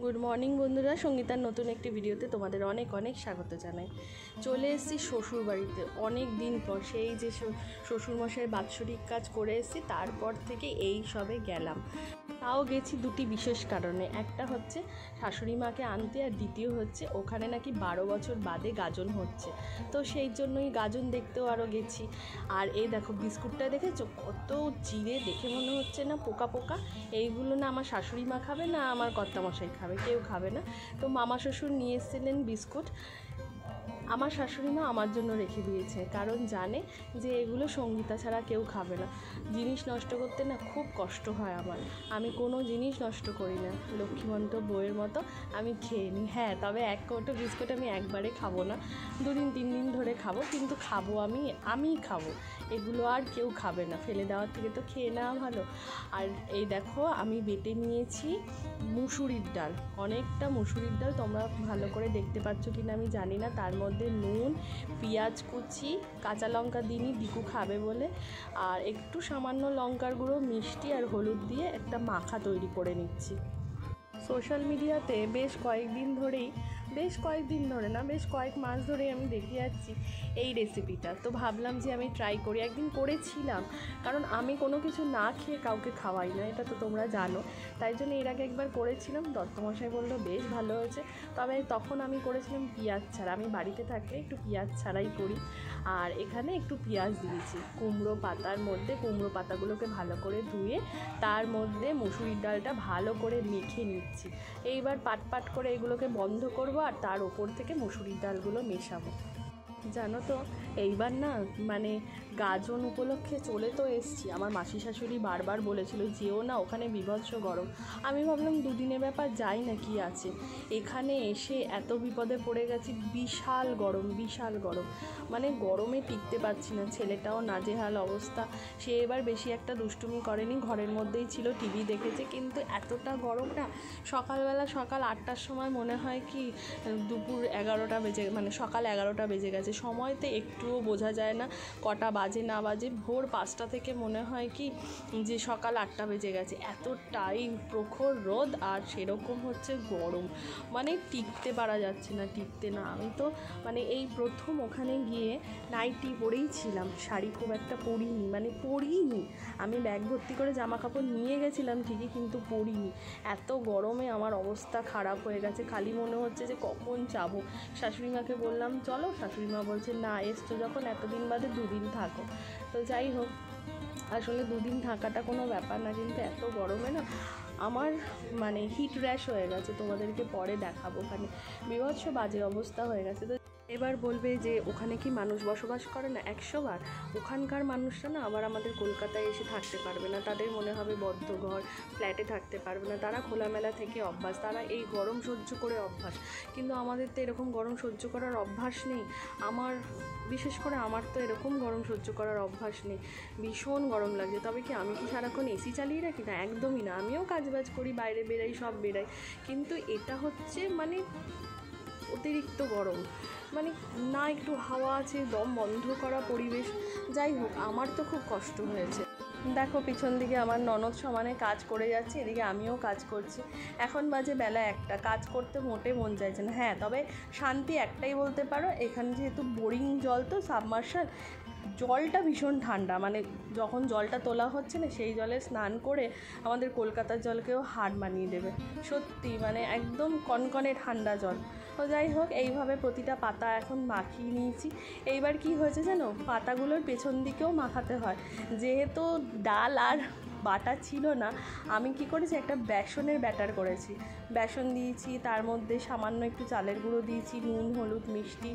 Good morning বন্ধুরা, সঙ্গীতার নতুন একটি ভিডিওতে তোমাদের অনেক অনেক স্বাগত জানাই। চলে এসেছি শ্বশুর বাড়িতে অনেক দিন পর। সেই যে শ্বশুরমশাই বাৎসরিক কাজ করে এসেছি, তারপর থেকে এই সবে গেলাম। তাও গেছি দুটি বিশেষ কারণে। একটা হচ্ছে শাশুড়ি মাকে আনতে, আর দ্বিতীয় হচ্ছে ওখানে নাকি 12 বছর বাদে গাজন হচ্ছে, তো সেই জন্যই গাজন দেখতেও আরও গেছি। আর এই দেখো বিস্কুটটা দেখেছো, কত জিরে, দেখে মনে হচ্ছে না পোকা পোকা। এইগুলো না আমার শাশুড়ি মা খাবে, না আমার কর্তামশাই খাবে, কেউ খাবে না। তো মামা শ্বশুর নিয়ে এসেছিলেন বিস্কুট, আমার শাশুড়ি মা আমার জন্য রেখে দিয়েছে, কারণ জানে যে এগুলো সঙ্গীতা ছাড়া কেউ খাবে না। জিনিস নষ্ট করতে না খুব কষ্ট হয় আমার, আমি কোনো জিনিস নষ্ট করি না, লক্ষ্মীমন্ত বউয়ের মতো আমি খেয়ে নিই। হ্যাঁ, তবে এক কৌটো বিস্কুট আমি একবারে খাবো না, 2 দিন 3 দিন ধরে খাবো, কিন্তু খাবো আমিই খাবো, এগুলো আর কেউ খাবে না। ফেলে দেওয়ার থেকে তো খেয়ে নেওয়া ভালো। আর এই দেখো আমি বেটে নিয়েছি মুসুরির ডাল, অনেকটা মুসুরির ডাল, তোমরা ভালো করে দেখতে পাচ্ছ কিনা আমি জানি না। তার মধ্যে নুন, পেঁয়াজ কুচি, কাঁচা লঙ্কা দিইনি, দিকু খাবে বলে, আর একটু সামান্য লঙ্কার গুঁড়ো, মিষ্টি আর হলুদ দিয়ে একটা মাখা তৈরি করে নিচ্ছি। সোশ্যাল মিডিয়াতে বেশ কয়েক মাস ধরেই আমি দেখে যাচ্ছি এই রেসিপিটা, তো ভাবলাম যে আমি ট্রাই করি। একদিন করেছিলাম, কারণ আমি কোনো কিছু না খেয়ে কাউকে খাওয়াই না, এটা তো তোমরা জানো। তাই জন্য এর আগে একবার করেছিলাম, দত্তমশাই বললো বেশ ভালো হয়েছে। তবে তখন আমি করেছিলাম পেঁয়াজ ছাড়া, আমি বাড়িতে থাকলে একটু পেঁয়াজ ছাড়াই করি। আর এখানে একটু পেঁয়াজ দিয়েছি কুমড়ো পাতার মধ্যে, কুমড়ো পাতাগুলোকে ভালো করে ধুয়ে তার মধ্যে মুসুরির ডালটা ভালো করে মেখে নিচ্ছি। এইবার পাট করে এগুলোকে বন্ধ করব, আর তার ওপর থেকে মুসুরির ডালগুলো মেশাবো। জানো তো, এইবার না মানে গাজন উপলক্ষে চলে তো এসছি। আমার মাসি শাশুড়ি বারবার বলেছিল যেও না, ওখানে বিভৎস গরম। আমি ভাবলাম দুদিনের ব্যাপার, যাই না, কি আছে। এখানে এসে এত বিপদে পড়ে গেছি, বিশাল গরম, মানে গরমে টিকতে পারছি না। ছেলেটাও নাজেহাল অবস্থা, সে এবার বেশি একটা দুষ্টুমি করেনি, ঘরের মধ্যেই ছিল, টিভি দেখেছে। কিন্তু এতটা গরম না, সকাল 8টার সময় মনে হয় কি দুপুর 11টা বেজে, মানে সকাল 11টা বেজে গেছে। সময়তে একটুও বোঝা যায় না কটা বাজে না বাজে। ভোর 5টা থেকে মনে হয় কি যে সকাল 8টা বেজে গেছে, এতটাই প্রখর রোদ, আর সেরকম হচ্ছে গরম, মানে টিকতে পারা যাচ্ছে না, আমি তো মানে এই প্রথম ওখানে গিয়ে নাইটি পরেই ছিলাম, শাড়ি খুব একটা পরিনি। আমি ব্যাগ ভর্তি করে জামা কাপড় নিয়ে গেছিলাম ঠিকই, কিন্তু পরিনি। এত গরমে আমার অবস্থা খারাপ হয়ে গেছে, খালি মনে হচ্ছে যে কখন যাবো। শাশুড়ি মাকে বললাম চলো, শাশুড়ি মা বলছে না, এসছো যখন এতদিন বাদে 2 দিন থাকো। তো যাই হোক, আসলে 2 দিন থাকাটা কোনো ব্যাপার না, কিন্তু এত গরমে না আমার মানে হিট র্যাশ হয়ে গেছে, তোমাদেরকে পরে দেখাবো। ওখানে বিভৎস বাজে অবস্থা হয়ে গেছে। তো এবার বলবে যে ওখানে কি মানুষ বসবাস করে না? 100 বার। ওখানকার মানুষরা না আবার আমাদের কলকাতায় এসে থাকতে পারবে না, তাদের মনে হবে বদ্ধ ঘর, ফ্ল্যাটে থাকতে পারবে না। তারা খোলামেলা থেকে অভ্যাস, তারা এই গরম সহ্য করে অভ্যাস, কিন্তু আমাদের তো এরকম গরম সহ্য করার অভ্যাস নেই। বিশেষ করে আমার তো এরকম গরম সহ্য করার অভ্যাস নেই, ভীষণ গরম লাগছে। তবে কি আমি কি সারাক্ষণ এসি চালিয়ে রাখি? না, একদমই না। আমিও কাজবাজ করি, বাইরে বেরাই, সব বেরাই, কিন্তু এটা হচ্ছে মানে অতিরিক্ত গরম, মানে না একটু হাওয়া আছে, দম বন্ধ করা পরিবেশ। যাই হোক, আমার তো খুব কষ্ট হয়েছে। দেখো পিছন দিকে আমার ননদ সমানে কাজ করে যাচ্ছে, এদিকে আমিও কাজ করছি। এখন বাজে বেলা 1টা, কাজ করতে মোটে মন চাইছে না। হ্যাঁ, তবে শান্তি একটাই বলতে পারো, এখানে যেহেতু বোরিং জল, তো সাবমার্শাল, জলটা ভীষণ ঠান্ডা। মানে যখন জলটা তোলা হচ্ছে না, সেই জলে স্নান করে আমাদের কলকাতার জলকেও হার মানিয়ে দেবে, সত্যি মানে একদম কনকনে ঠান্ডা জল। তো যাই হোক, এইভাবে প্রতিটা পাতা এখন মাখিয়ে নিয়েছি। এইবার কি হয়েছে জানো, পাতাগুলোর পেছন দিকেও মাখাতে হয়, যেহেতু ডাল আর বাটা ছিল না। আমি কি করেছি, একটা বেসনের ব্যাটার করেছি, বেসন দিয়েছি, তার মধ্যে সামান্য একটু চালের গুঁড়ো দিয়েছি, নুন, হলুদ, মিষ্টি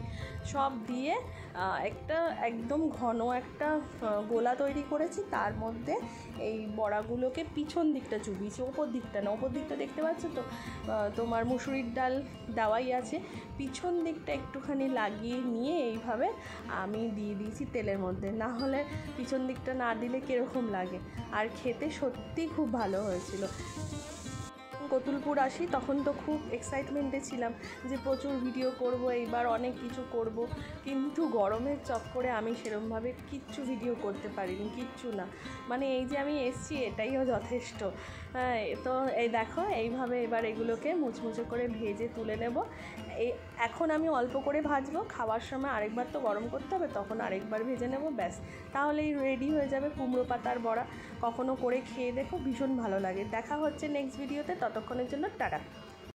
সব দিয়ে একটা একদম ঘন একটা গোলা তৈরি করেছি। তার মধ্যে এই বড়াগুলোকে পিছন দিকটা চুবিয়েছি, ওপর দিকটা না। ওপর দিকটা দেখতে পাচ্ছ তো, তোমার মুসুরির ডাল দেওয়াই আছে, পিছন দিকটা একটুখানি লাগিয়ে নিয়ে এইভাবে আমি দিয়ে দিয়েছি তেলের মধ্যে। না হলে পিছন দিকটা না দিলে কীরকম লাগে। আর খেতে সত্যি খুব ভালো হয়েছিল। কতুলপুর আসি তখন তো খুব এক্সাইটমেন্টে ছিলাম যে প্রচুর ভিডিও করব, এইবার অনেক কিছু করব, কিন্তু গরমের চক্করে আমি সেরকমভাবে কিচ্ছু ভিডিও করতে পারিনি, কিচ্ছু না। মানে এই যে আমি এসছি এটাইও যথেষ্ট। হ্যাঁ, তো এই দেখো এইভাবে এবার এগুলোকে মুচমুচে করে ভেজে তুলে নেব। এখন আমি অল্প করে ভাজবো, খাওয়ার সময় আরেকবার তো গরম করতে হবে, তখন আরেকবার ভেজে নেব, ব্যাস তাহলেই রেডি হয়ে যাবে কুমড়ো পাতার বড়া। কখনো করে খেয়ে দেখো, ভীষণ ভালো লাগে। দেখা হচ্ছে নেক্সট ভিডিওতে, ততক্ষণের জন্য টাটা।